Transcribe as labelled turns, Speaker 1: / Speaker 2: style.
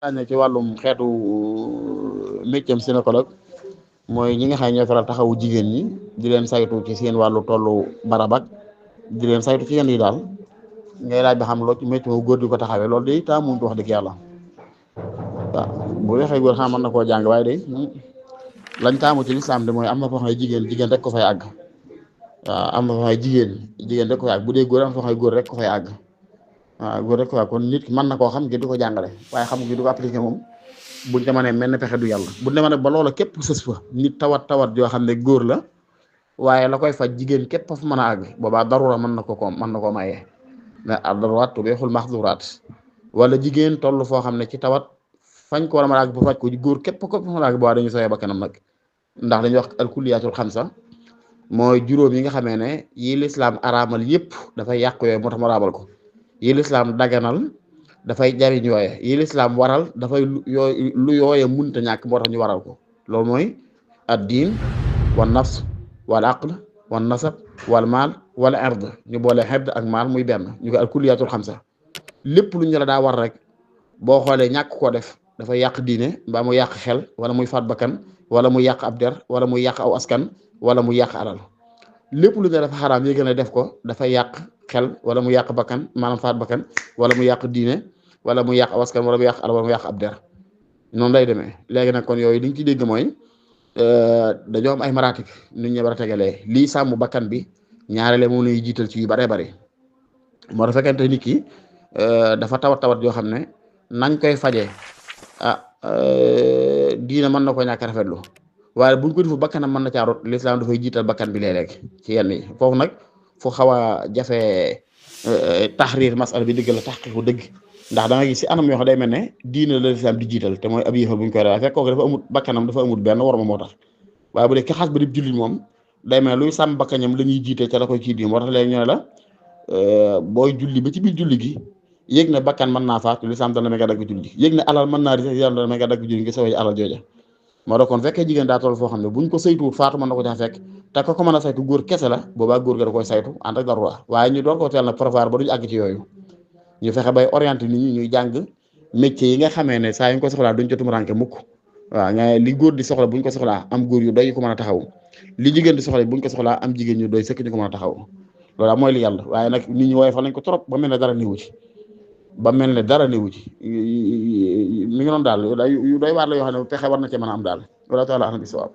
Speaker 1: ne ci wàllum xeetu méccam gynécologue mooy ñi nga xam ne ñooy faral taxawu jigéen ñi di leen saytu ci seen wàllu tollu barab ak di leen saytu ci yenn yi daal ngay laaj ba xam loo ci mécc moo góor di ko taxawee loolu day taamuñ wax dëgg yàlla waaw bu waxee góor xam mën na koo jàng waaye day lañ taamu ci lislaam de mooy am na foo xam ne jigéen rek ko fay àgg waaw am na foo xam ne jigéen rek ko fay àgg bu dee góor am foo xam ne góor rek ko fay àgg waaw góor rek ko fay àgg kon nit ki mën na koo xam ngir di ko jàngale waaye xam gi di ko appliqué moom buñ te mënee mel ne pexe du yàlla buñ te mënee ba loola képp sës fa nit tawat yoo xam ne góor la waaye la koy faj jigéen képp fa mën a àgg boobaa darura mën na koo mayee mais ad-daruuraat tubiihul mahzuuraat wala jigéen toll foo xam ne ci tawat fañ ko war a mën a àgg bu faj ko góor képp ko fa mën a àgg boobaa dañu sooyee ba kanam nag ndax dañuy wax al-kulliyaatul xamsa mooy juróom yi nga xamee ne yi lislaam araamal yëpp dafay yàq yooyu moo tax mu araamal ko yi lislaam daganal dafay jariñ yooye yi lislaam waral dafay lu yooye munta ñàkk moo tax ñu waral ko loolu mooy ad-diin wan nafs wal aql wan nasab wal maal wala ard ñu boole xedd ak maal muy benn ñu ko al kulliyaatul xamsa lépp lu ñu la daa war rek boo xoolee ñàkk koo def dafay yàq diine mbaa muy yàq xel wala muy faat bakkan wala muy yàq ab der wala muy yàq aw askan wala muy yàq alal lépp lu ñu dafa xaraam yéeg na def ko dafay yàq xel wala mu yàq bakkan maanaam faat bakkan wala mu yàq diine wala mu yàq awaskan wala mu yàq alal wala mu yàq ab der noonu lay demee léegi nag kon yooyu liñ ci dégg mooy dañoo am ay maratik nit ñi war a tegalee lii sàmm bakkan bi ñaarele moom lañuy jiital ci yu baree bari moo tax fekkente nit ki dafa tawat yoo xam ne nañ koy fajee diine mën na ko ñàkk rafetlu waaye buñ ko defu bakkanam mën na caa rot lislaam dafay jiital bakkan bi léeg-léeg ci yenn yi foofu nag fu xaw a jafe taxriir masala bi dëgg la taxqiqu dëgg ndax da nga gis si anam yoo xam day mel ne diine la lislaam di jiital te mooy ab yéefar buñ koy def fekk kooku dafa amut bakkanam dafa amut benn war ma moo tax waaye bu dee ki xas ba di jullit moom day mel luy sàmm bakkanam la ñuy jiite ca la koy kii di moo tax léegi ñu ne la booy julli ba ci biir julli gi yéeg na bakkan mën naa faatu lislaam dana nga dagg julli yéeg na alal mën naa ri lislaam dana nga dagg julli ngi sawee alal jooja moo tax kon fekkee jigéen daa toll foo xam ne buñ ko saytuwut faatu mën na ko caa fekk te ko mën a saytu góor kese la boobaa góor ga da koy saytu ànd ak darura waaye ñu doon ko teel nag prévoir ba duñu àgg ci yooyu ñu fexe bay orienté nit ñi ñuy jàng métier yi nga xamee ne saa yu ñu ko soxlaa duñ jotum ranke mukk waaw nga li góor di soxla buñ ko soxlaa am góor yu doy yu ko mën a taxaw li jigéen di soxla buñ ko soxlaa am jigéen ñu doy sëkk ñu ko mën a taxaw loolu mooy li yàlla waaye nag nit ñi wooye fa lañ ko trop ba mel ne dara néewu ci mi ngi noonu daal yu doy waar la yoo xam ne pexe war na cee mën a am daal wala taala ana bi sawaab